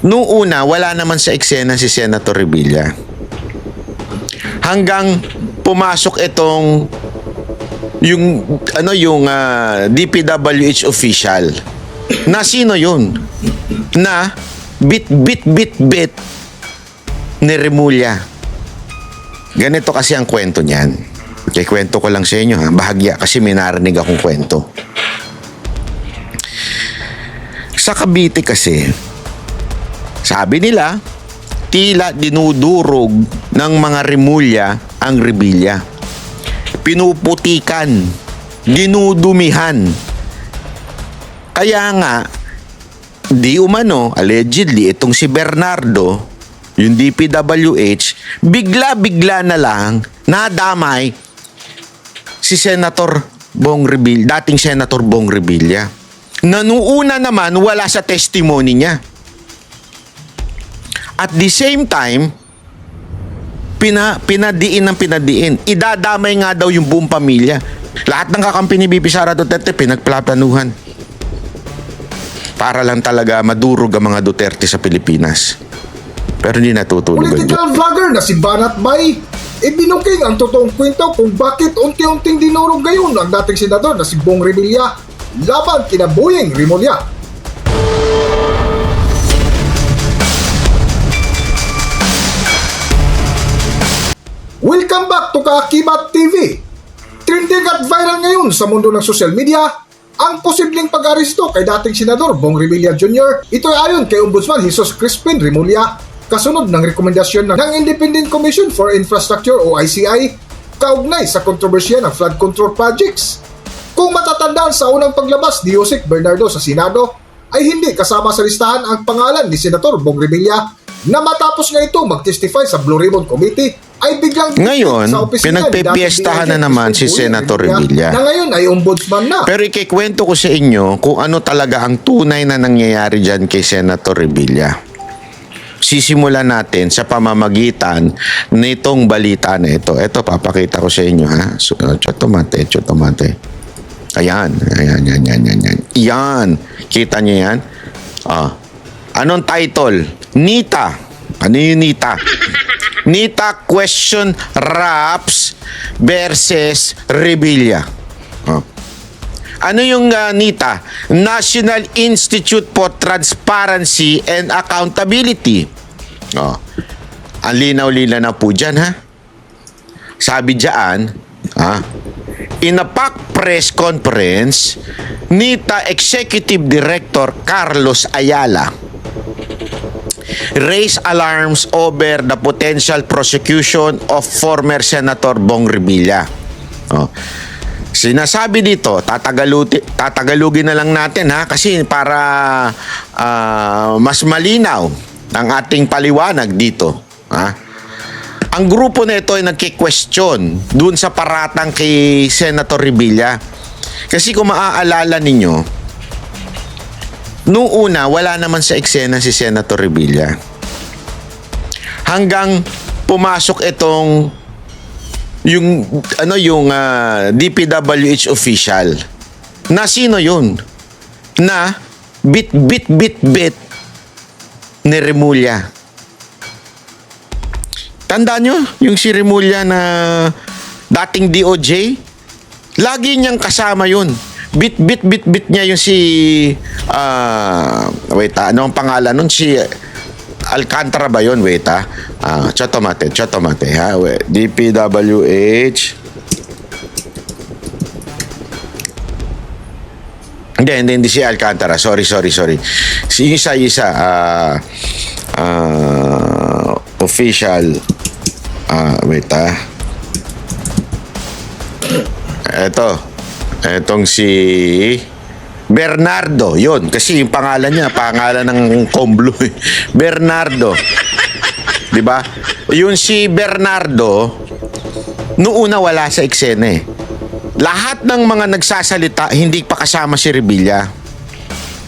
Noong una, wala naman sa eksena si Senator Revilla. Hanggang pumasok itong yung DPWH official. Na sino yun? Na bit ni Remulla. Ganito kasi ang kwento niyan. Okay, kwento ko lang sa inyo ha. Bahagya kasi may narinig akong kwento. Sa Cavite kasi, sabi nila, tila dinudurog ng mga Remulla ang Revilla. Pinuputikan, dinudumihan. Kaya nga, di umano, allegedly, itong si Bernardo, yung DPWH, bigla-bigla na lang nadamay si Senator Bong Revilla, dating Senator Bong Revilla. Nanuuna naman wala sa testimony niya. At the same time, pinadiin. Idadamay nga daw yung buong pamilya. Lahat ng kakampi ni BP Sara Duterte, pinagplaplanuhan. Para lang talaga madurog ang mga Duterte sa Pilipinas. Pero hindi natutulog. Political vlogger na si Banat Bay, ibinuking ang totoong kwento kung bakit unti-unting dinurog gayon ang dating senador na si Bong Revilla laban kina Boyeng Remulla. Welcome back to Kaakibat TV. Trending at viral ngayon sa mundo ng social media ang posibleng pag-aresto kay dating senador Bong Revilla Jr. Ito ay ayon kay Ombudsman Jesus Crispin Remulla kasunod ng rekomendasyon ng Independent Commission for Infrastructure o ICI kaugnay sa kontrobersya ng flood control projects. Kung matatandaan sa unang paglabas ni Yusek Bernardo sa Senado ay hindi kasama sa listahan ang pangalan ni Senator Bong Revilla na matapos nga ito mag-testify sa Blue Ribbon Committee ay biglang ngayon, pinagpepiestahan na naman si Senator Revilla. Na ngayon ay ombudsman na. Pero ikikwento ko sa inyo kung ano talaga ang tunay na nangyayari dyan kay Senator Revilla. Sisimulan natin sa pamamagitan nitong balita na ito. Ito, papakita ko sa inyo ha. Chotomate. Ayan. Yan. Kita niyo yan? Anong title? Nita. Ano yung Nita? Nita question Raps versus Revilla. Ano yung Nita? National Institute for Transparency and Accountability. Ang linaw-linaw na po dyan, ha? Sabi dyan, in a PAC press conference, Nita Executive Director Carlos Ayala raised alarms over the potential prosecution of former Senator Bong Revilla. Sinasabi dito, tatagalugin na lang natin ha, kasi para mas malinaw ang ating paliwanag dito. Ang grupo na ito ay nagki-question dun sa paratang kay Senator Revilla. Kasi kung maaalala ninyo, noong una, wala naman sa eksena si Senator Revilla. Hanggang pumasok itong yung DPWH official. Na sino yun? Na bit ni Remulla. Tandaan nyo, yung si Remulla na dating DOJ, lagi niyang kasama yun. Bit niya yung si ano ang pangalan nun? Si Alcantara ba yun? Chotomate ha? DPWH. Hindi si Alcantara. Sorry. Si isa official. Etong si Bernardo, yun. Kasi yung pangalan niya, pangalan ng Comblo. Bernardo. Diba? Yung si Bernardo, noong una wala sa eksena eh. Lahat ng mga nagsasalita, hindi pa kasama si Revilla.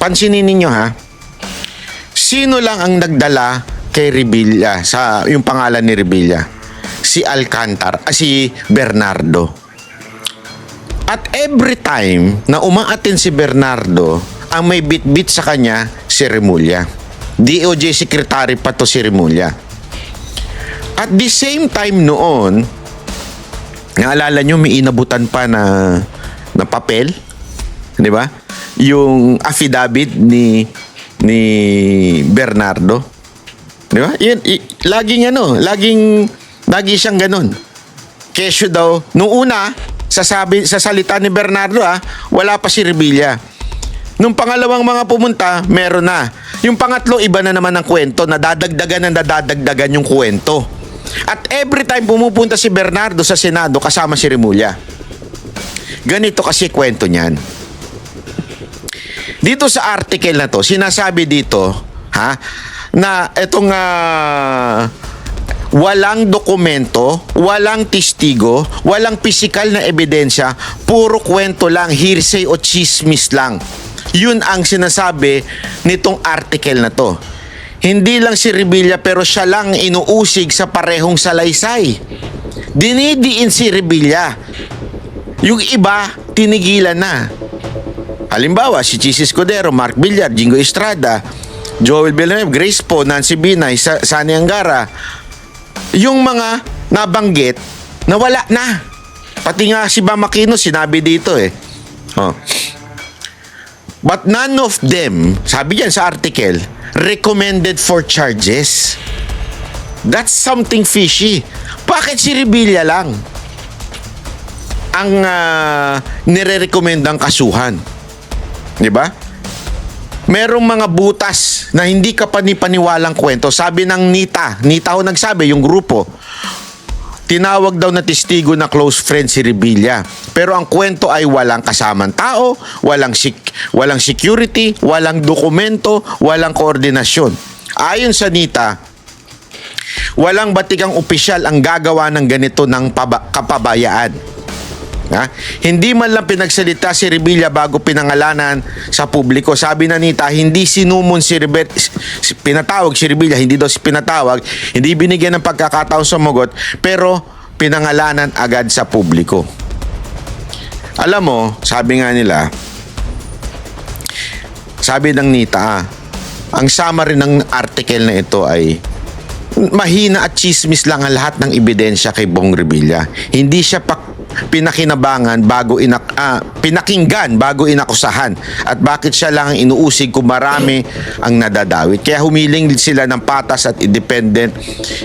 Pansinin ninyo ha. Sino lang ang nagdala kay Revilla, sa yung pangalan ni Revilla? Si si Bernardo. At every time na umaatin si Bernardo, ang may bit-bit sa kanya, si Remulla. DOJ Secretary pa to si Remulla. At the same time noon, naalala nyo, may inabutan pa na papel, di ba? Yung affidavit ni Bernardo. Di ba? Lagi siyang ganun. Kesyo daw, nung una, sa salita ni Bernardo, wala pa si Revilla. Nung pangalawang mga pumunta, meron na. Yung pangatlo, iba na naman ang kwento. Nadadagdagan yung kwento. At every time pumupunta si Bernardo sa Senado, kasama si Remulla. Ganito kasi kwento niyan. Dito sa article na to, sinasabi dito, na itong walang dokumento, walang testigo, walang pisikal na ebidensya, puro kwento lang, hearsay o chismis lang. Yun ang sinasabi nitong article na to. Hindi lang si Revilla pero siya lang inuusig sa parehong salaysay. Dinidiin si Revilla. Yung iba, tinigilan na. Halimbawa, si Chis Escudero, Mark Villar, Jingo Estrada, Joel Villanueva, Grace Poe, Nancy Binay, Sani Angara. Yung mga nabanggit, nawala na. Pati nga si Bam Aquino, sinabi dito But none of them, sabi yan sa article, recommended for charges. That's something fishy. Bakit si Revilla lang ang nire-recommendang kasuhan? Di ba? Merong mga butas na hindi ka panipaniwalang kwento. Sabi ng Nita ho nagsabi, yung grupo, tinawag daw na testigo na close friend si Revilla. Pero ang kwento ay walang kasamang tao, walang security, walang dokumento, walang koordinasyon. Ayon sa Nita, walang batikang opisyal ang gagawa ng ganito ng kapabayaan. Hindi man lang pinagsalita si Revilla bago pinangalanan sa publiko. Sabi na Nita, hindi sinumon si Revilla, pinatawag si Revilla, hindi daw si pinatawag, hindi binigyan ng pagkakataon sumagot, pero pinangalanan agad sa publiko. Alam mo, sabi nga nila, sabi ng Nita, ang summary ng article na ito ay mahina at chismis lang ang lahat ng ebidensya kay Bong Revilla. Hindi siya pinakinabangan pinakinggan bago inakusahan, at bakit siya lang ang inuusig kung marami ang nadadawit. Kaya humiling sila ng patas at independent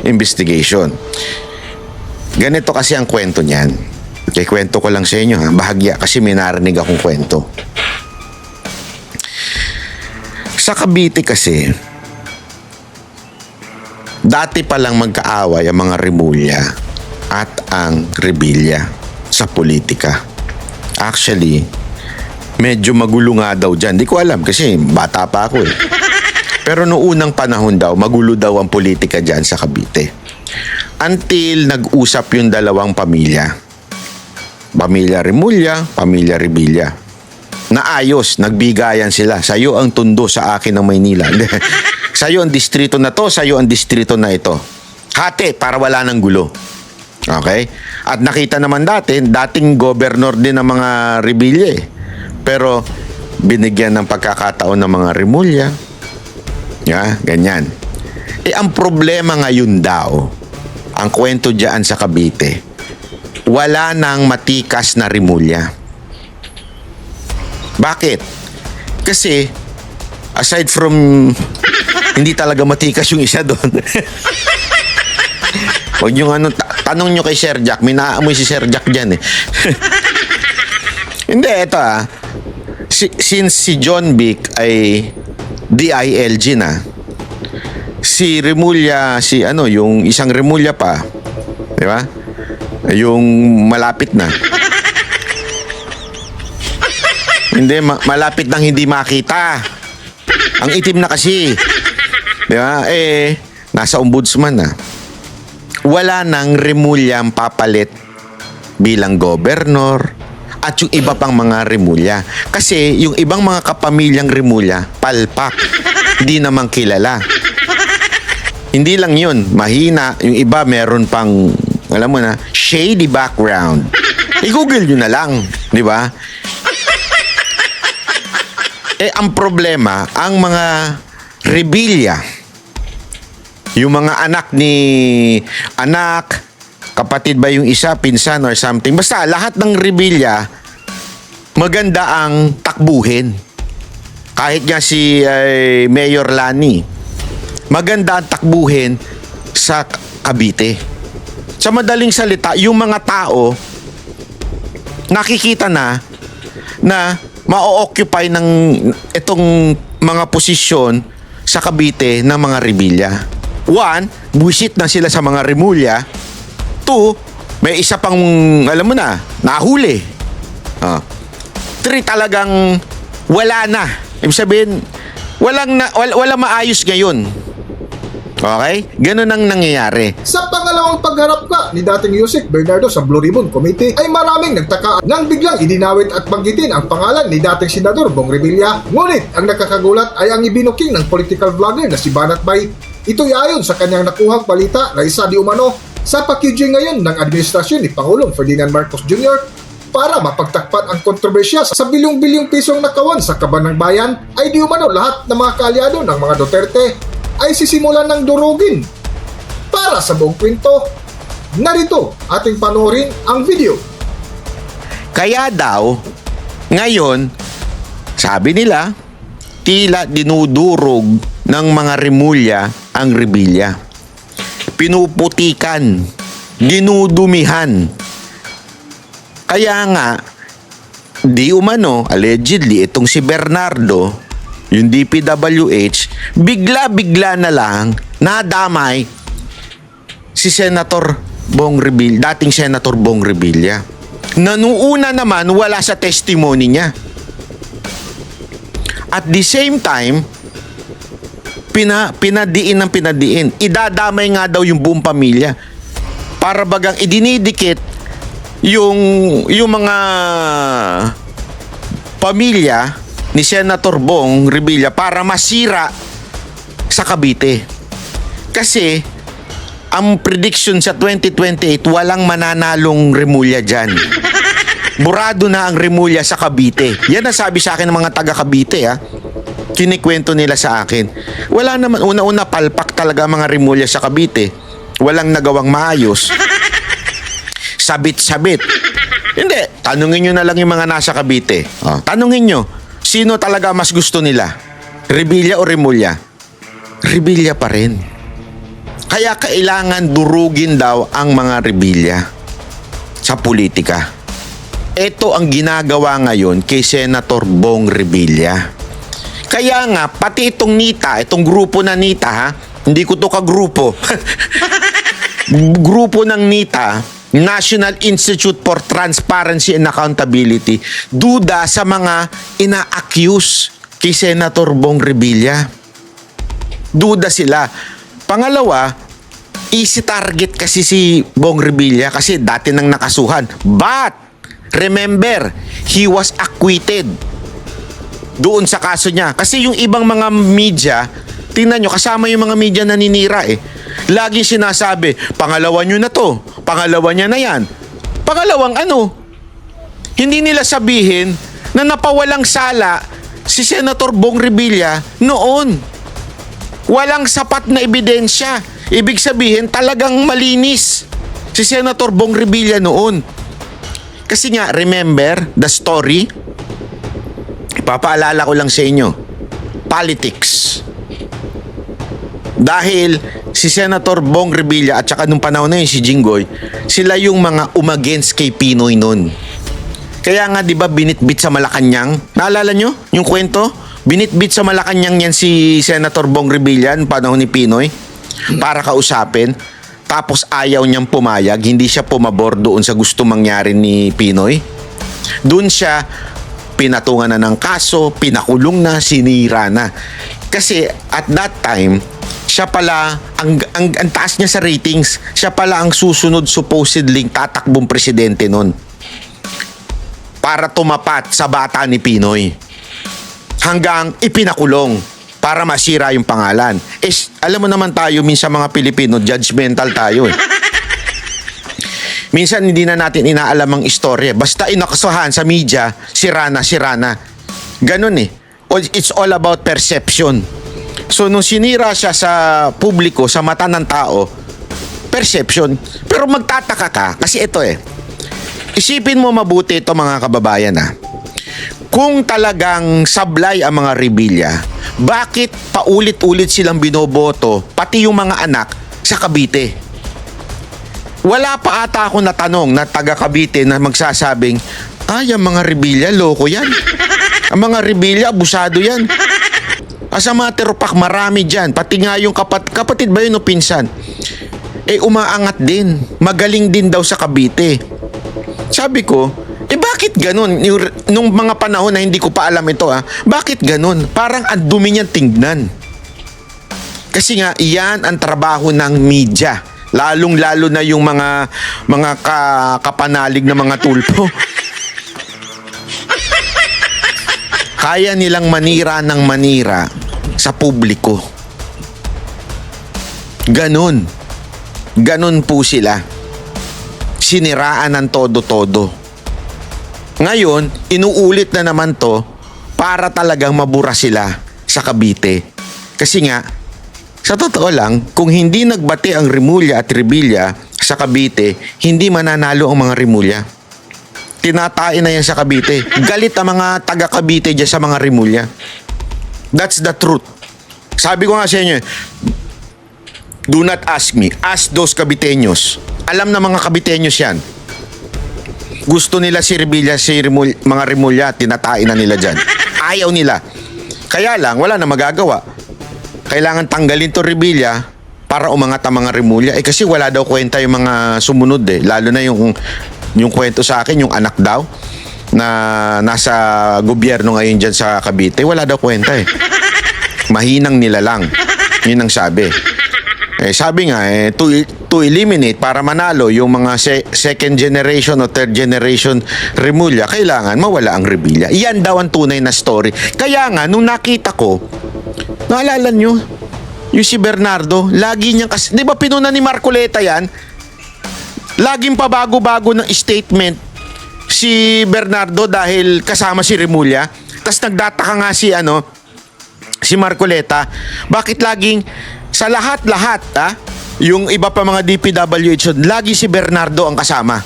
investigation. Ganito kasi ang kwento niyan. Kaya kwento ko lang sa inyo, bahagya, kasi may narinig akong kwento. Sa Cavite kasi, dati pa lang magkaaway ang mga Remulla at ang Revilla sa politika. Actually, medyo magulo nga daw dyan. Di ko alam kasi bata pa ako Pero noong unang panahon daw, magulo daw ang politika dyan sa Cavite. Until nag-usap yung dalawang pamilya. Pamilya Remulla, Pamilya Revilla. Naayos, nagbigayan sila. Sa'yo ang tundo, sa akin ang Maynila. Sa'yo ang distrito na to, sa'yo ang distrito na ito. Hati, para wala ng gulo. Okay? At nakita naman dating gobernador din ng mga Revilla Pero binigyan ng pagkakataon ng mga Remulla. Ganyan. Ang problema ngayon daw, ang kwento dyan sa Cavite, wala nang matikas na Remulla. Bakit? Kasi, aside from hindi talaga matikas yung isa doon. Huwag yung tanong nyo kay Sir Jack, may naamoy si Sir Jack dyan Hindi, ito since si John Vic ay DILG na, si Remulla, yung isang Remulla pa, di ba? Yung malapit na. Hindi, malapit nang hindi makita. Ang itim na kasi. Di ba? Nasa ombudsman na. Wala nang Remulla ang papalit bilang gobernador at yung iba pang mga Remulla. Kasi yung ibang mga kapamilyang Remulla, palpak. Hindi naman kilala. Hindi lang yun, mahina. Yung iba meron pang, alam mo na, shady background. I-google nyo na lang, di ba? Ang problema, ang mga Revilla, yung mga anak, kapatid ba yung isa, pinsan or something. Basta lahat ng Revilla, maganda ang takbuhin. Kahit nga si Mayor Lani, maganda ang takbuhin sa Cavite. Sa madaling salita, yung mga tao nakikita na ma-occupy ng itong mga posisyon sa Cavite ng mga Revilla. One, buwisit na sila sa mga Remulla. Two, may isa pang, alam mo na, nahuli. Three, talagang wala na. Ibig sabihin, wala maayos ngayon. Okay? Ganun ang nangyayari. Sa pangalawang pagharap nga ni dating Yusek Bernardo sa Blue Ribbon Committee ay maraming nagtaka nang biglang idinawit at banggitin ang pangalan ni dating Senador Bong Revilla. Ngunit ang nakakagulat ay ang ibinuking ng political vlogger na si Banat Bay. Ito'y ayon sa kanyang nakuhang balita na isa di umano sa packaging ngayon ng administrasyon ni Pangulong Ferdinand Marcos Jr. para mapagtakpan ang kontrobersya sa bilyong-bilyong pisong nakawan sa kaban ng bayan ay di umano lahat ng mga kaalyado ng mga Duterte ay sisimulan ng durugin. Para sa buong kwento, narito ating panoorin ang video. Kaya daw, ngayon, sabi nila, tila dinudurog ng mga Remulla ang Revilla. Pinuputikan, dinudumihan. Kaya nga, di umano, allegedly, itong si Bernardo, yung DPWH, bigla-bigla na lang nadamay si Senator Bong Revilla, dating Senator Bong Revilla. Nanuuna naman wala sa testimony niya. At the same time, pinadiin. Idadamay nga daw yung buong pamilya. Para bagang idinidikit yung mga pamilya ni Senator Bong Revilla para masira sa Cavite. Kasi ang prediction sa 2028, walang mananalong Remulla dyan. Burado na ang Remulla sa Cavite. Yan ang sabi sa akin ng mga taga Cavite, ha. Kinikwento nila sa akin. Wala naman, una-una palpak talaga mga Remulla sa Cavite. Walang nagawang maayos. Sabit-sabit. Hindi, tanungin nyo na lang yung mga nasa Cavite. Tanungin nyo, sino talaga mas gusto nila? Revilla o Remulla? Revilla pa rin. Kaya kailangan durugin daw ang mga Revilla sa politika. Ito ang ginagawa ngayon kay Senator Bong Revilla. Kaya nga, pati itong NITA, itong grupo na NITA, ha? Hindi ko to kagrupo. Grupo ng NITA, National Institute for Transparency and Accountability, duda sa mga ina-accuse kay Senator Bong Revilla. Duda sila. Pangalawa, easy target kasi si Bong Revilla kasi dati nang nakasuhan. But, remember, he was acquitted doon sa kaso niya. Kasi yung ibang mga media, tingnan nyo, kasama yung mga media na naninira eh. Laging sinasabi, pangalawa nyo na to, pangalawa niya na yan. Pangalawang ano? Hindi nila sabihin na napawalang sala si Senator Bong Revilla noon. Walang sapat na ebidensya. Ibig sabihin, talagang malinis si Senator Bong Revilla noon. Kasi nga, remember the story? Ipapaalala ko lang sa inyo. Politics. Dahil si Senator Bong Revilla at saka nung panahon na yun si Jinggoy, sila yung mga umagainst kay Pinoy noon. Kaya nga 'di ba binitbit sa Malacanang? Naalala nyo yung kwento? Binitbit sa Malacanang yan si Senator Bong Revilla noong panahon ni Pinoy para kausapin. Tapos ayaw niyang pumayag, hindi siya pumabor doon sa gusto mangyari ni Pinoy. Doon siya pinatungan na ng kaso, pinakulong na, sinira na. Kasi at that time, siya pala, ang taas niya sa ratings, siya pala ang susunod supposedly tatakbong presidente nun. Para tumapat sa bata ni Pinoy. Hanggang ipinakulong para masira yung pangalan. Alam mo naman tayo, minsan mga Pilipino, judgmental tayo eh. Minsan hindi na natin inaalam ang istorya. Basta inakasuhan sa media, sira na. Ganon eh. It's all about perception. So, nung sinira siya sa publiko, sa mata ng tao, perception. Pero magtataka ka, kasi ito isipin mo mabuti ito mga kababayan Kung talagang sablay ang mga Revilla, bakit paulit-ulit silang binoboto, pati yung mga anak, sa Cavite? Wala pa ata akong natanong na taga Cavite na magsasabing, ay, ang mga Revilla, loko yan. Ang mga Revilla, abusado yan. As a matter of fact, marami dyan. Pati nga yung kapatid ba yun o pinsan? Umaangat din. Magaling din daw sa Cavite. Sabi ko, bakit ganun? Nung mga panahon na hindi ko pa alam ito bakit ganun? Parang ang dumi niyan tingnan. Kasi nga, iyan ang trabaho ng media. Lalong-lalo na yung mga kapanalig na mga tulpo. Kaya nilang manira ng manira sa publiko. Ganon. Ganon po sila. Siniraan ng todo-todo. Ngayon, inuulit na naman to para talagang mabura sila sa Cavite. Kasi nga, sa totoo lang, kung hindi nagbati ang Remulla at Revilla sa Cavite, hindi mananalo ang mga Remulla. Tinatain na yan sa Cavite. Galit ang mga taga Cavite dyan sa mga Remulla. That's the truth. Sabi ko nga sa inyo, do not ask me. Ask those Caviteños. Alam na mga Caviteños yan. Gusto nila si Revilla, mga Remulla, tinatain na nila dyan. Ayaw nila. Kaya lang, wala na magagawa. Kailangan tanggalin to Revilla para umangat ang mga Remulla. Kasi wala daw kwenta yung mga sumunod Lalo na yung kwento sa akin, yung anak daw na nasa gobyerno ngayon dyan sa Cavite. Wala daw kwenta Mahinang nila lang. Yun ang sabi. Sabi nga, to eliminate, para manalo yung mga second generation o third generation Remulla, kailangan mawala ang Revilla. Iyan daw ang tunay na story. Kaya nga, nung nakita ko, naalala nyo, yung si Bernardo, lagi niyang, di ba pinuna ni Marcoleta yan? Laging pabago-bago ng statement si Bernardo dahil kasama si Remulla. Tapos nagdataka nga si Marcoleta, bakit laging sa lahat-lahat, yung iba pa mga DPWH, lagi si Bernardo ang kasama.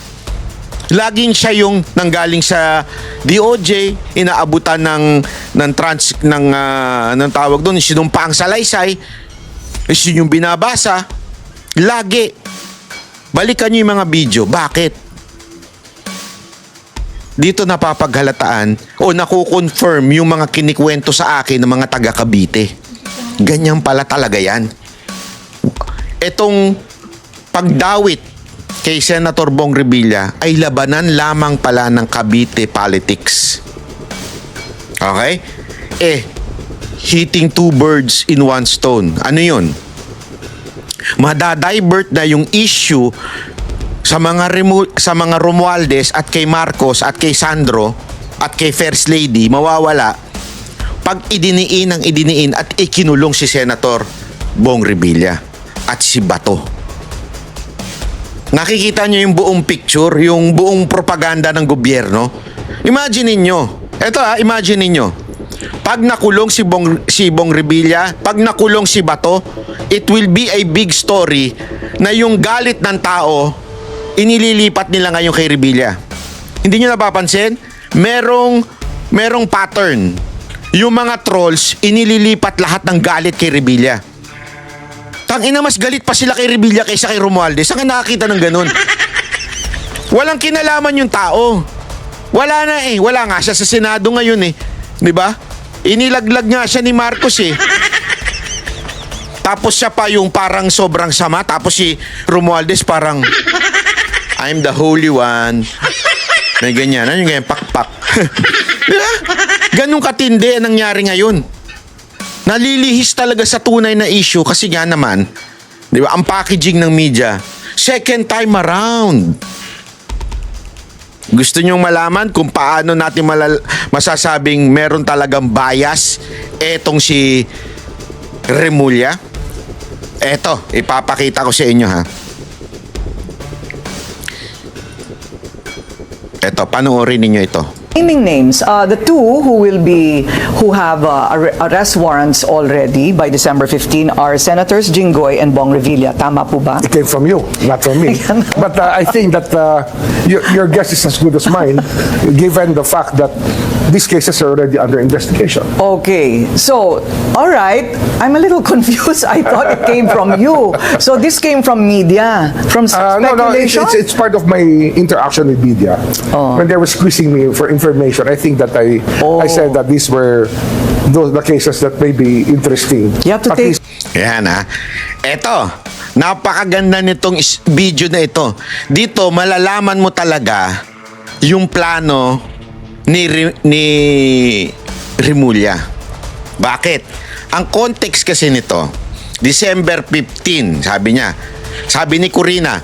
Laging siya yung nanggaling sa DOJ, inaabutan ng tawag doon, sinumpaang salaysay, yung binabasa, lagi. Balikan nyo yung mga video. Bakit? Dito napapaghalataan o nakukonfirm yung mga kinikwento sa akin ng mga taga Cavite. Ganyan pala talaga yan. Etong pagdawit kay Senator Bong Revilla ay labanan lamang pala ng Cavite politics. Okay? Hitting two birds in one stone. Ano yun? Madadivert na yung issue sa mga Romualdez at kay Marcos at kay Sandro at kay First Lady, mawawala pag idiniin at ikinulong si Senator Bong Revilla at si Bato. Nakikita nyo yung buong picture, yung buong propaganda ng gobyerno. Imagine ninyo, imagine ninyo, pag nakulong si Bong Revilla, pag nakulong si Bato, it will be a big story na yung galit ng tao, inililipat nila ngayon kay Revilla. Hindi nyo napapansin? Merong pattern. Yung mga trolls, inililipat lahat ng galit kay Revilla. Tangina, mas galit pa sila kay Revilla kaysa kay Romualdez. Saan ka nakakita ng ganun? Walang kinalaman yung tao. Wala na Wala nga siya sa Senado ngayon Di ba? Inilaglag nga siya ni Marcos Tapos siya pa yung parang sobrang sama. Tapos si Romualdez parang, I'm the holy one. May ganyan. Ano yung ganyan? Pakpak. Diba? Ganun katindi ang nangyari ngayon. Nalilihis talaga sa tunay na issue kasi nga naman, di ba, ang packaging ng media, second time around. Gusto nyong malaman kung paano natin masasabing meron talagang bias etong si Remulla? Eto, ipapakita ko sa inyo Eto, panoorin ninyo ito. Naming names, the two who have arrest warrants already by December 15 are Senators Jinggoy and Bong Revilla. Tama po ba? It came from you, not from me. But I think that your guess is as good as mine, given the fact that these cases are already under investigation. Okay, so, all right. I'm a little confused. I thought it came from you. So this came from media, from No, speculation? it's part of my interaction with media. When they were squeezing me for information, I think that I said that these were the cases that may be interesting. You have to At take... least Yan ha. Eto, napakaganda nitong video na ito. Dito, malalaman mo talaga yung plano ni Remulla. Bakit? Ang context kasi nito, December 15, sabi ni Corina,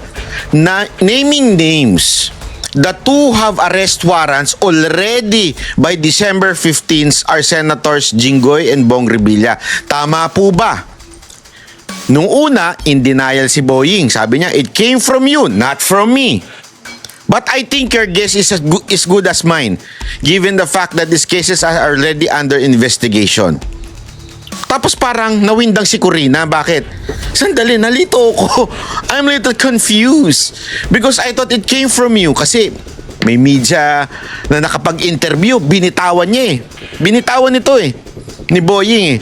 na naming names, the two have arrest warrants already by December 15 are Senators Jinggoy and Bong Revilla. Tama po ba? Nung una, in denial si Boying. Sabi niya, it came from you, not from me. But I think your guess is as good as mine, given the fact that these cases are already under investigation. Tapos parang nawindang si Corina. Bakit? Sandali, nalito ako. I'm a little confused. Because I thought it came from you. Kasi may media na nakapag-interview, binitawan niya eh. Binitawan nito eh. Ni Boying eh.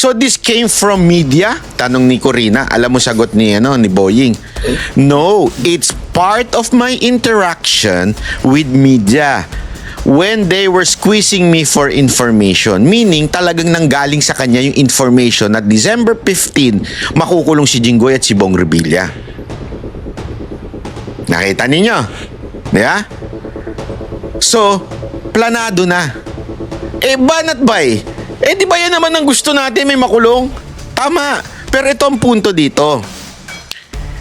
So this came from media? Tanong ni Corina. Alam mo sagot ni Boying. No, it's part of my interaction with media when they were squeezing me for information. Meaning, talagang nanggaling sa kanya yung information na December 15, makukulong si Jinggoy at si Bong Revilla. Nakita ninyo? Yeah? So, planado na. Banat bay? Di ba yan naman ang gusto natin, may makulong? Tama. Pero ito ang punto dito.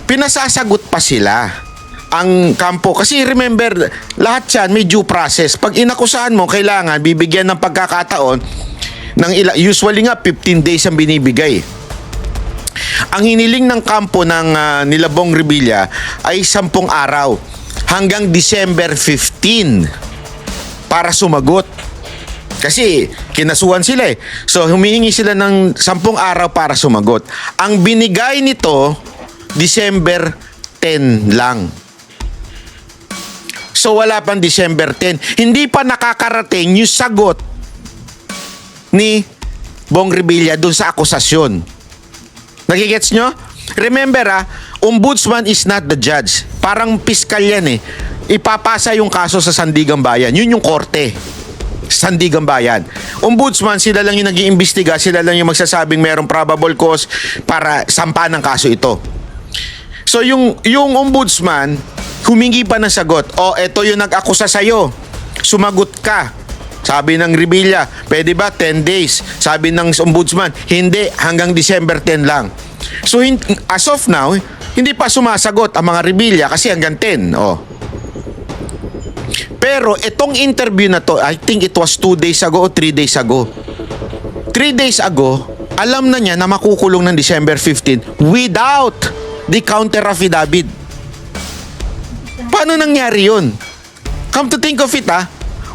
Pinasasagot pa sila ang kampo. Kasi remember, lahat yan may due process. Pag inakusahan mo, kailangan bibigyan ng pagkakataon ng usually nga 15 days ang binibigay. Ang hiniling ng kampo ng nila Bong Revilla ay 10 araw hanggang December 15 para sumagot. Kasi kinasuhan sila eh. So humihingi sila ng 10 araw para sumagot. Ang binigay nito, December 10 lang. So wala pang December 10. Hindi pa nakakarating yung sagot ni Bong Revilla dun sa akusasyon. Nagigets nyo? Remember ombudsman is not the judge. Parang piskal yan eh. Ipapasa yung kaso sa Sandigang Bayan. Yun yung korte. Sandigang Bayan. Ombudsman, sila lang yung nag-iimbestiga, sila lang yung magsasabing merong probable cause para sampahan ng kaso ito. So yung ombudsman, humingi pa ng sagot. Eto yung nag-akusa sa'yo. Sumagot ka. Sabi ng Revilla, pwede ba 10 days? Sabi ng ombudsman, hindi, hanggang December 10 lang. So as of now, hindi pa sumasagot ang mga Revilla kasi hanggang 10. Pero itong interview na to, I think it was 2 days ago o 3 days ago. 3 days ago, alam na niya na makukulong ng December 15 without the counter affidavit. Paano nangyari yun? Come to think of it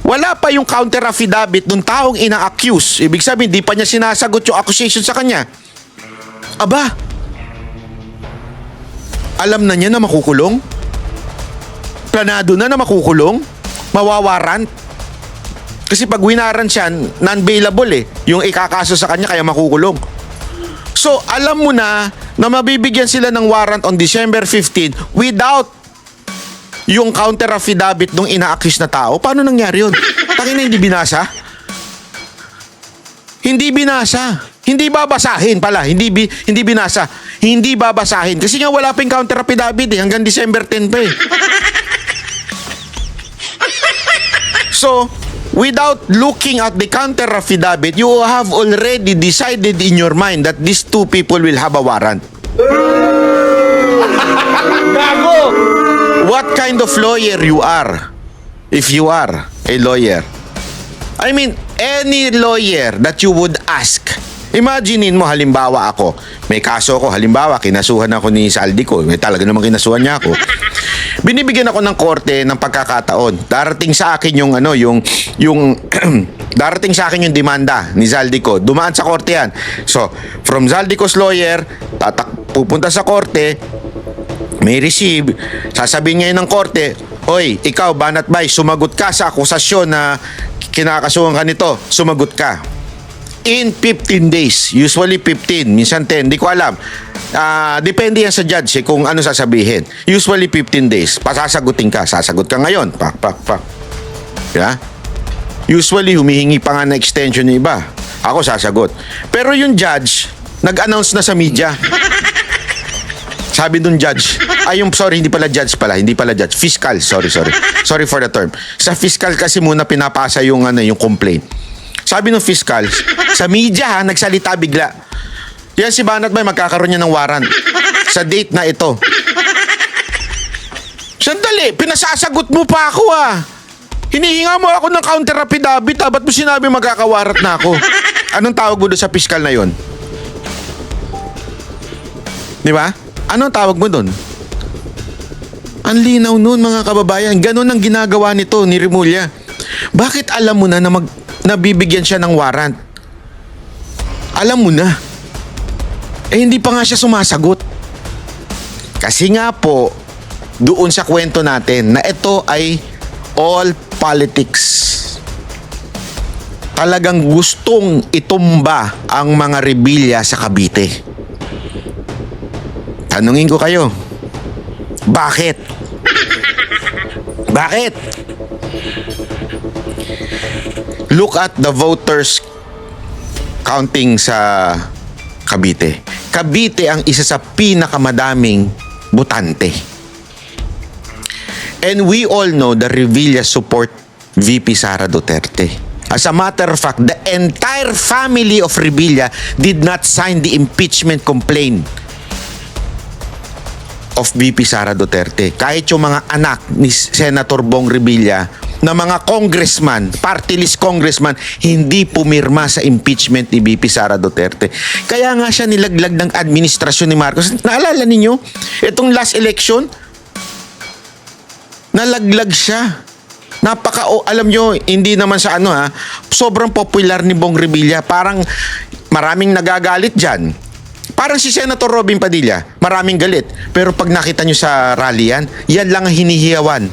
wala pa yung counter affidavit ng taong ina-accuse. Ibig sabihin, di pa niya sinasagot yung accusation sa kanya. Aba, alam na niya na makukulong? Planado na makukulong? Mawawarant? Kasi pag winaran siya, non-bailable yung ikakaso sa kanya kaya makukulong. So, alam mo na mabibigyan sila ng warrant on December 15 without yung counter affidavit nung ina-accuse na tao. Paano nangyari yun? Tangina, hindi binasa? Hindi binasa. Hindi babasahin pala. Hindi binasa. Hindi babasahin. Kasi nga wala pa yung counter affidavit hanggang December 10 pa So, without looking at the counter affidavit, you have already decided in your mind that these two people will have a warrant. Gago! What kind of lawyer you are? If you are a lawyer. I mean, any lawyer that you would ask Imaginein mo, halimbawa ako, may kaso ako, halimbawa, kinasuhan ako ni Saldico, may talaga namang kinasuhan niya ako. Binibigyan ako ng korte ng pagkakataon. Darating sa akin yung darating sa akin yung demanda ni Zaldico. Dumaan sa korte yan. So, from Zaldico's lawyer, pupunta sa korte, may receive, sasabihin ngayon ng korte, oy, ikaw, Banat Bay, sumagot ka sa akusasyon na kinakasuhan ka nito. Sumagot ka. In 15 days. Usually 15, minsan 10, di ko alam. Depende yan sa judge kung ano sasabihin. Usually 15 days. Pasasagutin ka. Sasagot ka ngayon. Pak. Yeah? Usually, humihingi pa nga na extension yung iba. Ako sasagot. Pero yung judge, nag-announce na sa media. Sabi dun judge, hindi pala judge, fiscal, sorry for the term. Sa fiscal kasi muna pinapasa yung complaint. Sabi ng fiscal, sa media nagsalita bigla. Yan si Banat Bay, magkakaroon niya ng warrant sa date na ito. Sandali, pinasasagot mo pa ako Hinihinga mo ako ng counter affidavit ba't mo sinabi magkakawarat na ako? Anong tawag mo doon sa fiscal na yon? Di ba? Anong tawag mo doon? Ang linaw nun, mga kababayan. Ganon ang ginagawa nito ni Remulla. Bakit alam mo na nabibigyan siya ng warrant? Alam mo na. Hindi pa nga siya sumasagot. Kasi nga po, doon sa kwento natin na ito ay all politics. Talagang gustong itumba ang mga rebelya sa Cavite. Tanungin ko kayo, bakit? Bakit? Look at the voters counting sa Cavite. Cavite ang isa sa pinakamadaming botante. And we all know the Revilla support VP Sara Duterte. As a matter of fact, the entire family of Revilla did not sign the impeachment complaint of VP Sara Duterte. Kahit yung mga anak ni Senator Bong Revilla na mga congressman, party list congressman, hindi pumirma sa impeachment ni VP Sara Duterte. Kaya nga siya nilaglag ng administrasyon ni Marcos. Naalala ninyo? Itong last election, nalaglag siya. Alam nyo, hindi naman sa sobrang popular ni Bong Revilla. Parang maraming nagagalit dyan. Parang si Senator Robin Padilla, maraming galit. Pero pag nakita nyo sa rally yan lang ang hinihiyawan.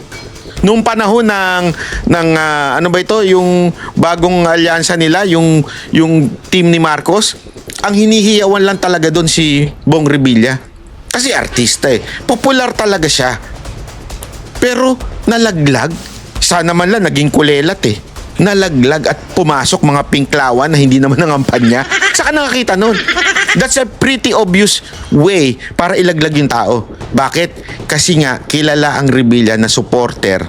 Noong panahon ng yung bagong alyansa nila, yung team ni Marcos, ang hinihiyawan lang talaga doon si Bong Revilla. Kasi artista popular talaga siya. Pero nalaglag, sana man lang naging kulelat Nalaglag at pumasok mga pinklawan na hindi naman nangampan niya. Saka nakakita nun. That's a pretty obvious way para ilaglag yung tao. Bakit? Kasi nga, kilala ang Revilla na supporter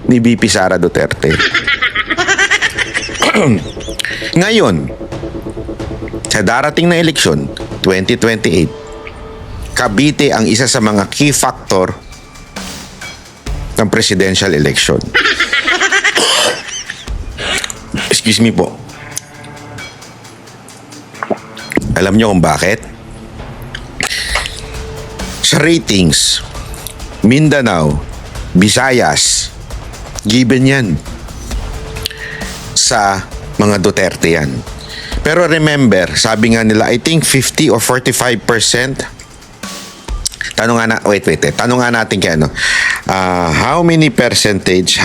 ni VP Sara Duterte. Ngayon, sa darating na eleksyon, 2028, Cavite ang isa sa mga key factor ng presidential election. Excuse me po. Alam niyo kung bakit? Sa ratings, Mindanao, Visayas, given yan sa mga Duterte yan. Pero remember, sabi nga nila, I think 50 or 45%. Tanong nga natin kay how many percentage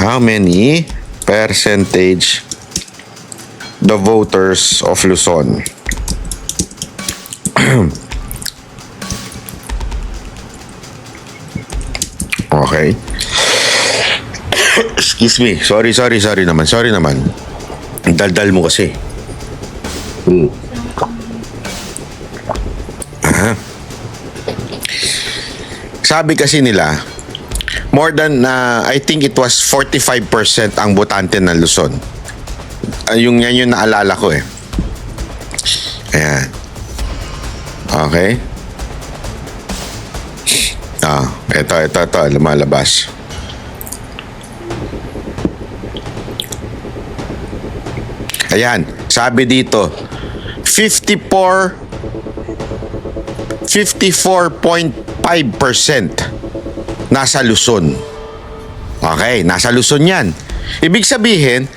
the voters of Luzon? Okay. Excuse me. Sorry naman. Daldal mo kasi. Sabi kasi nila, more than, I think it was 45% ang botante ng Luzon. Yung naalala ko Ayan. Okay. Ito, lumalabas. Ayan, sabi dito, 54.5% nasa Luzon. Okay, nasa Luzon yan. Ibig sabihin,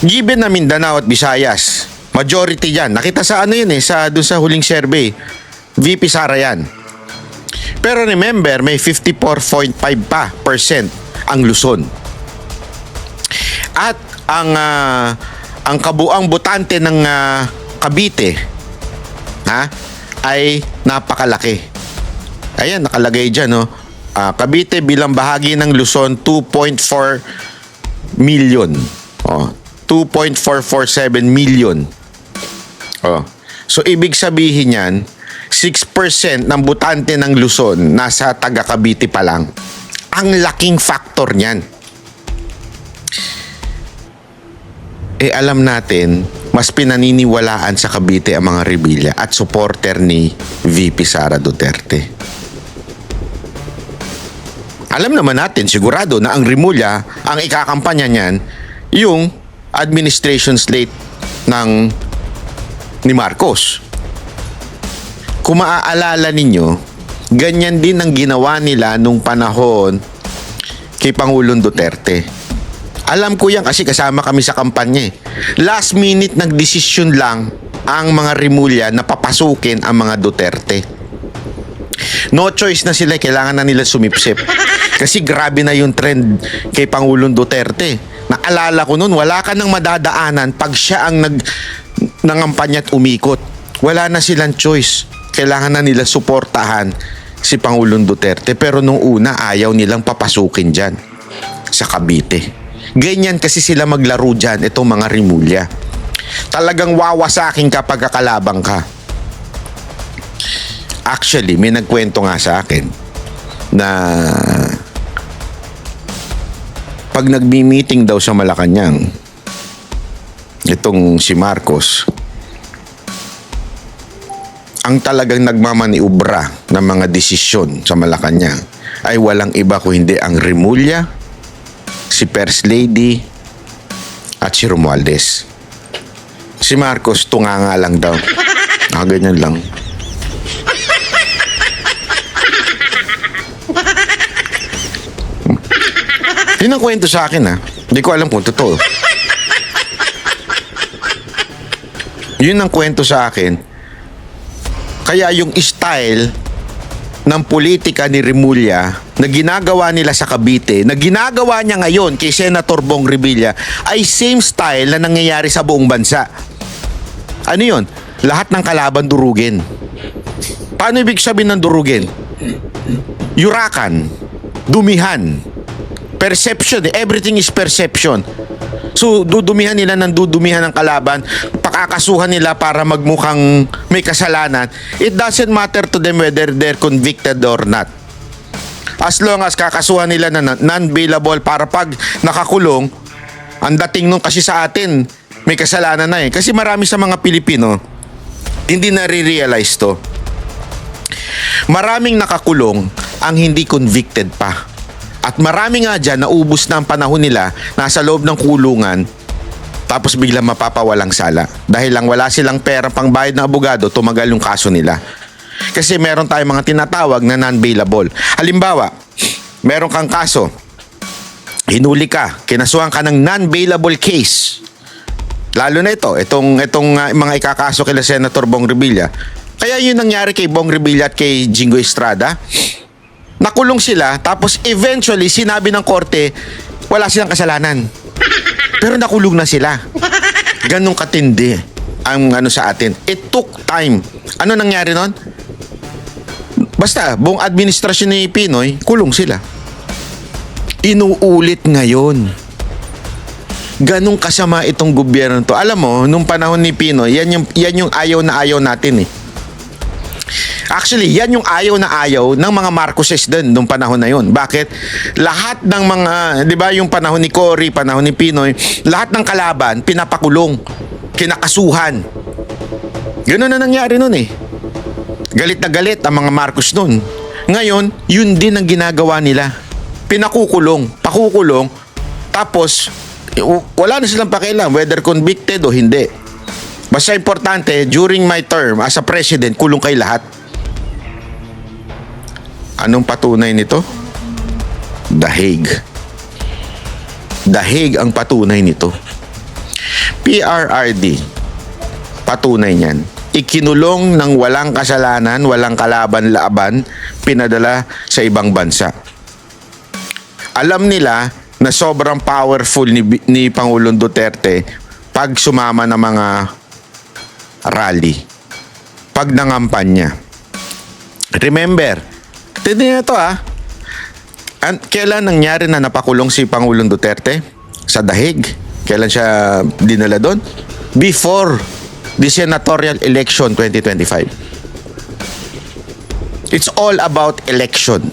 given na Mindanao at Visayas, majority yan. Nakita sa ano yun doon sa huling survey. VP Sara yan. Pero remember, may 54.5% ang Luzon. At ang kabuang botante ng Cavite ay napakalaki. Ayan, nakalagay dyan, no? Cavite bilang bahagi ng Luzon, 2.4 million. 2.447 million. So, ibig sabihin yan, 6% ng botante ng Luzon nasa taga Cavite pa lang. Ang laking factor niyan. Alam natin, mas pinaniniwalaan sa Cavite ang mga Revilla at supporter ni VP Sara Duterte. Alam naman natin, sigurado na ang Rimulya, ang ikakampanya niyan, yung administration slate ni Marcos. Kung maaalala ninyo, ganyan din ang ginawa nila nung panahon kay Pangulong Duterte. Alam ko yan kasi kasama kami sa kampanya. Last minute nagdesisyon lang ang mga Rimulya na papasukin ang mga Duterte. No choice na sila, kailangan na nila sumipsip. Kasi grabe na yung trend kay Pangulong Duterte. Naalala ko noon, wala ka nang madadaanan pag siya ang nangampanya at umikot. Wala na silang choice. Kailangan na nila suportahan si Pangulong Duterte. Pero nung una, ayaw nilang papasukin dyan sa Cavite. Ganyan kasi sila maglaro dyan, itong mga Rimulya. Talagang wawasakin ka pag kakalabang ka. Actually, may nagkwento nga sa akin na pag nagmi-meeting daw sa Malacanang, itong si Marcos, ang talagang nagmamaniubra ng mga desisyon sa Malacanang ay walang iba kung hindi ang Rimulya, si First Lady, at si Romualdez. Si Marcos, tunganga lang daw. Ganyan lang. Yun ang kwento sa akin, Hindi ko alam kung totoo. Yun ang kwento sa akin. Kaya yung style ng politika ni Rimulya na ginagawa nila sa Cavite, na ginagawa niya ngayon kay Senator Bong Revilla, ay same style na nangyayari sa buong bansa. Ano yun? Lahat ng kalaban durugin. Paano ibig sabihin ng durugin? Yurakan, dumihan, perception, everything is perception. So, dudumihan nila ng dudumihan ng kalaban, pakakasuhan nila para magmukhang may kasalanan. It doesn't matter to them whether they're convicted or not. As long as kakasuhan nila na non-bailable para pag nakakulong, ang dating nung kasi sa atin, may kasalanan na Kasi marami sa mga Pilipino, hindi nare-realize to. Maraming nakakulong ang hindi convicted pa. At marami nga dyan, naubos na ang panahon nila, nasa loob ng kulungan, tapos biglang mapapawalang sala. Dahil lang wala silang pera pang bayad ng abogado, tumagal yung kaso nila. Kasi meron tayong mga tinatawag na non-bailable. Halimbawa, meron kang kaso, hinuli ka, kinasuhan ka ng non-bailable case. Lalo na itong mga ikakaso kila Senator Bong Revilla. Kaya yun nangyari kay Bong Revilla at kay Jingoy Estrada. Nakulong sila, tapos eventually sinabi ng korte, wala silang kasalanan. Pero nakulong na sila. Ganong katindi ang sa atin. It took time. Ano nangyari nun? Basta, buong administrasyon ni Pinoy, kulong sila. Inuulit ngayon. Ganong kasama itong gobyerno to. Alam mo, nung panahon ni Pinoy, yan yung ayaw na ayaw natin Actually, yan yung ayaw na ayaw ng mga Marcoses din nung panahon na yun. Bakit? Lahat ng mga, di ba yung panahon ni Cory, panahon ni Pinoy, lahat ng kalaban, pinapakulong, kinakasuhan. Ganun na nangyari nun Galit na galit ang mga Marcos nun. Ngayon, yun din ang ginagawa nila. Pinakukulong, pakukulong, tapos, wala na silang pakialam whether convicted o hindi. Basta importante, during my term as a president, kulong kayo lahat. Anong patunay nito? The Hague. The Hague ang patunay nito. PRRD, patunay niyan. Ikinulong ng walang kasalanan, walang kalaban-laban, pinadala sa ibang bansa. Alam nila na sobrang powerful ni Pangulong Duterte pag sumama ng mga rally, pag nangampanya. Remember, tignan nyo ito kailan nangyari na napakulong si Pangulong Duterte? Sa The Hague. Kailan siya dinala doon? Before the senatorial election 2025. It's all about election.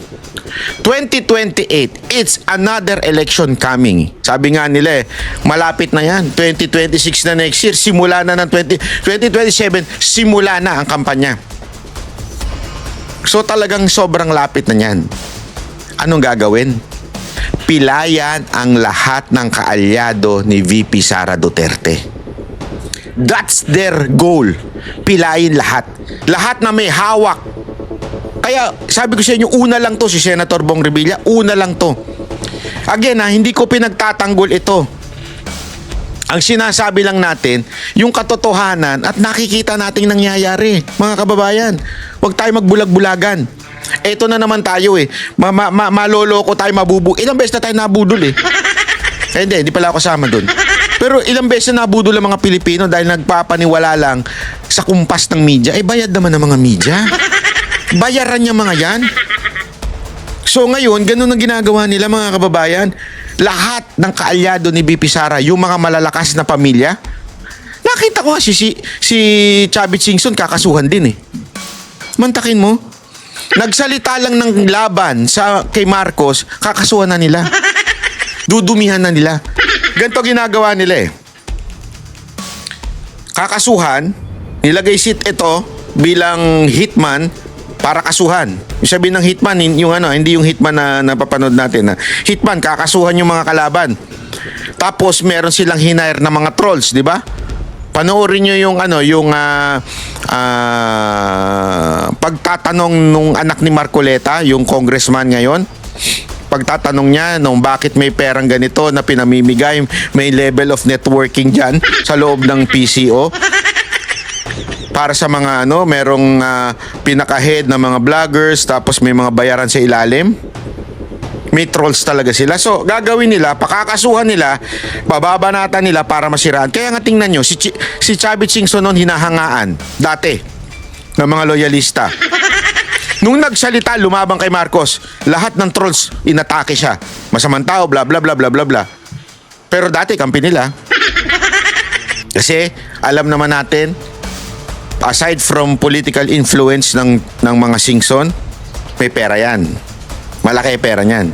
2028, it's another election coming. Sabi nga nila malapit na yan. 2026 na next year, simula na ng 2027, simula na ang kampanya. So talagang sobrang lapit na yan. Anong gagawin? Pilayan ang lahat ng kaalyado ni VP Sara Duterte. That's their goal. Pilayin lahat. Lahat na may hawak. Kaya sabi ko sa inyo, una lang to si Senator Bong Revilla, una lang to. Again hindi ko pinagtatanggol ito. Ang sinasabi lang natin, yung katotohanan at nakikita nating nangyayari, mga kababayan. Huwag tayo magbulag-bulagan. Eto na naman tayo maloloko tayo, ilang beses na tayo nabudol hindi pala ako kasama dun. Pero ilang beses na nabudol ang mga Pilipino dahil nagpapaniwala lang sa kumpas ng media. Bayad naman ng mga media. Bayaran niya mga yan. So ngayon, ganun ang ginagawa nila, mga kababayan. Lahat ng kaalyado ni VP Sara, yung mga malalakas na pamilya, nakita ko nga si Chavit Singson kakasuhan din Mantakin mo. Nagsalita lang ng laban kay Marcos, kakasuhan na nila. Dudumihan na nila. Ganito ginagawa nila Kakasuhan, nilagay ito bilang hitman para kasuhan. Yung sabihin ng hitman, hindi yung hitman na napapanood natin. Hitman, kakasuhan yung mga kalaban. Tapos meron silang hinire na mga trolls, di ba? Panoorin nyo yung pagtatanong nung anak ni Marcoleta, yung congressman ngayon. Pagtatanong niya bakit may perang ganito na pinamimigay, may level of networking dyan sa loob ng PCO. Para sa mga merong pinaka-head na mga vloggers, tapos may mga bayaran sa ilalim. May trolls talaga sila. So, gagawin nila, pakakasuhan nila, bababanatan nila para masiraan. Kaya nga tingnan nyo, si Chavit Singson noon hinahangaan, dati, ng mga loyalista. Nung nagsalita, lumabang kay Marcos, lahat ng trolls, inatake siya. Masamang tao, bla bla bla bla bla bla. Pero dati, kampi nila. Kasi, alam naman natin, aside from political influence ng mga Singson, may pera yan. Malaki pera niyan.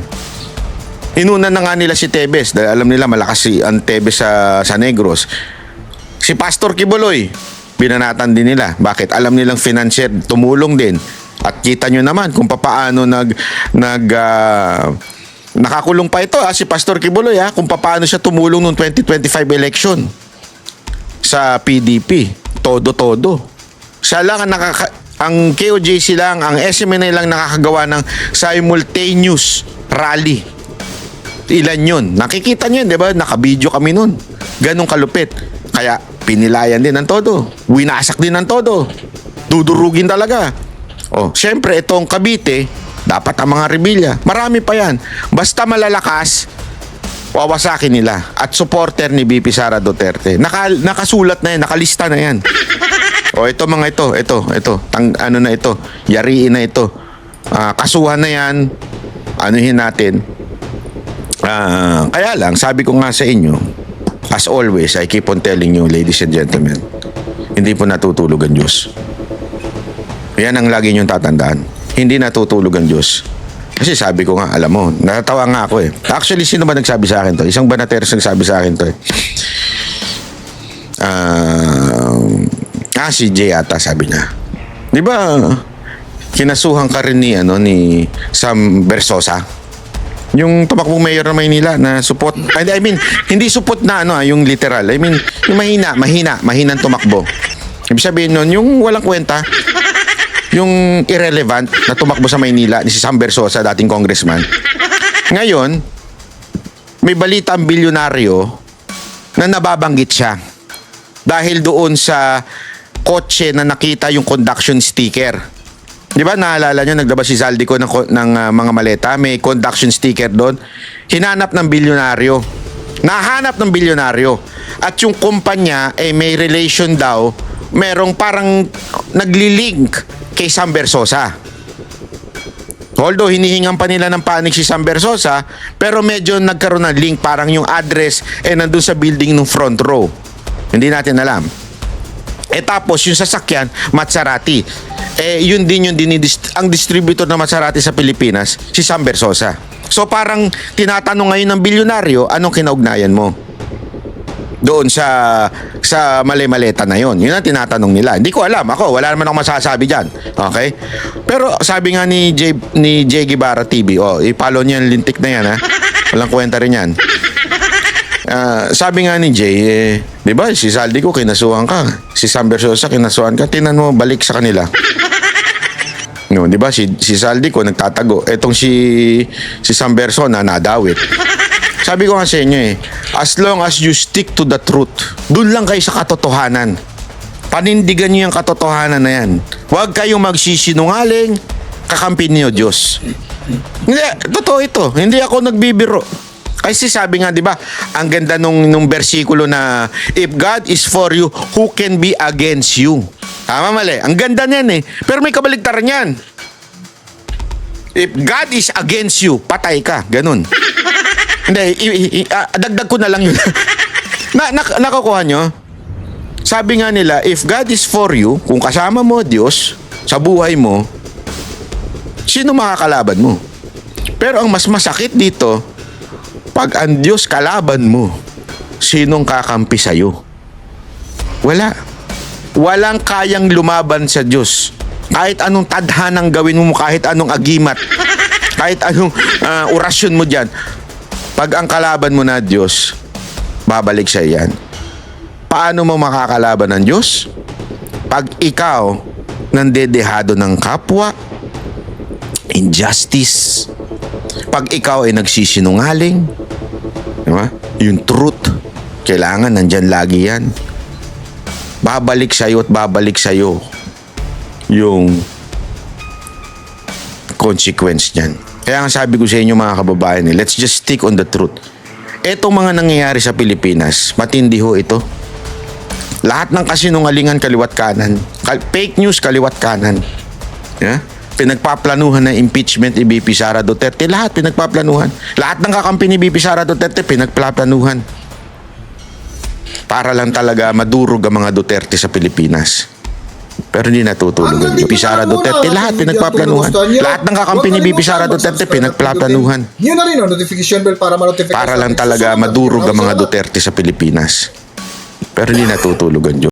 Inunan na nga nila si Tebes dahil alam nila malakas ang Tebes sa Negros. Si Pastor Kibuloy, binanatan din nila. Bakit? Alam nilang financier, tumulong din. At kita nyo naman kung paano nakakulong pa ito si Pastor Kibuloy kung paano siya tumulong noong 2025 election sa PDP. Todo. Siya lang ang KOJC lang, ang SMNA lang nakakagawa ng simultaneous rally. Ilan yun? Nakikita nyo yun, di ba? Nakabidyo kami nun. Ganong kalupit. Kaya pinilayan din ng todo. Winasak din ng todo. Dudurugin talaga. Syempre itong Cavite, dapat ang mga Revilla. Marami pa yan. Basta malalakas, wawasakin nila. At supporter ni VP Sara Duterte. Nakasulat na yan, nakalista na yan. Ito mga ito. Yariin na ito. Kasuhan na yan. Anuhin natin. Kaya lang, sabi ko nga sa inyo, as always, I keep on telling you, ladies and gentlemen, hindi po natutulog ang Diyos. Yan ang lagi niyong tatandaan. Hindi natutulog ang Diyos. Kasi sabi ko nga, alam mo, natatawa nga ako Actually, sino ba nagsabi sa akin to? Isang banateros nagsabi sa akin to si Jay ata, sabi niya. Di ba, kinasuhan ka rin ni Sam Bersosa? Yung tumakbong mayor ng Maynila na supot. I mean, hindi supot na yung literal. I mean, yung mahinang tumakbo. Ibig sabihin nun, yung walang kwenta, yung irrelevant na tumakbo sa Maynila ni si Sam Bersosa, dating congressman. Ngayon, may balita ang bilyonaryo na nababanggit siya dahil doon sa kotse na nakita yung conduction sticker. Di ba, naalala nyo, naglabas si Zaldico ng mga maleta, may conduction sticker doon. Hinanap ng bilyonaryo. Nahanap ng bilyonaryo. At yung kumpanya, may relation daw, merong parang naglilink kay Sam Bersosa. Although hinihingan pa nila ng panig si Sam Bersosa, pero medyo nagkaroon ng link, parang yung address nandun sa building ng front row. Hindi natin alam. Tapos yung sasakyan, Maserati. Yun din ang distributor ng Maserati sa Pilipinas, si Sam Bersosa. So parang tinatanong ngayon ng bilyonaryo, anong kinaugnayan mo doon sa mali-maleta na yon? Yun ang tinatanong nila. Hindi ko alam. Ako, wala naman akong masasabi dyan. Okay? Pero sabi nga ni J. Guevara TV, i-follow niyo yung lintik na yan, ha? Walang kwenta rin yan. Sabi nga ni Jay, di ba, si Zaldico kinasuhan ka, si Sam Bersosa kinasuhan ka, tinan mo, balik sa kanila. No, di ba, si Zaldico nagtatago, etong si Sam Bersosa nadawit. Sabi ko nga sa inyo as long as you stick to the truth, dun lang kayo sa katotohanan. Panindigan niyo yung katotohanan na yan. Huwag kayong magsisinungaling, kakampi niyo Diyos. Hindi, totoo ito, hindi ako nagbibiro. Kasi sabi nga, di ba, ang ganda nung bersikulo na, if God is for you, who can be against you? Tama, mali. Ang ganda niyan Pero may kabaligtaran yan. If God is against you, patay ka. Ganun. Hindi, dagdag ko na lang yun. Nakukuha nyo? Sabi nga nila, if God is for you, kung kasama mo Diyos sa buhay mo, sino makakalaban mo? Pero ang mas masakit dito, pag ang Diyos kalaban mo, sinong kakampi sa'yo? Wala. Walang kayang lumaban sa Diyos. Kahit anong tadhanang gawin mo, kahit anong agimat, kahit anong orasyon mo dyan, pag ang kalaban mo na Diyos, babalik sa iyan. Paano mo makakalaban ng Diyos? Pag ikaw nandedehado ng kapwa, injustice, pag ikaw ay nagsisinungaling, diba? Yung truth, kailangan nandyan lagi yan. Babalik sa'yo at babalik sa'yo yung consequence niyan. Kaya nga sabi ko sa inyo mga kababayan, let's just stick on the truth. Etong mga nangyayari sa Pilipinas, matindi ho ito. Lahat ng kasinungalingan kaliwat kanan. Fake news kaliwat kanan. Yeah? Pinagpaplanuhan ng impeachment ni BP Sara Duterte. Lahat pinagpaplanuhan. Lahat ng kakampi ni BP Sara Duterte pinagpaplanuhan. Para lang talaga madurog ang mga Duterte sa Pilipinas. Pero hindi natutulog ang BP Sara Duterte. Lahat pinagpaplanuhan. Lahat ng kakampi ni BP Sara Duterte pinagpaplanuhan. Yun na rin notification bell para ma-notify. Para lang talaga madurog ang mga Duterte sa Pilipinas. Pero hindi natutulog ang Diyos.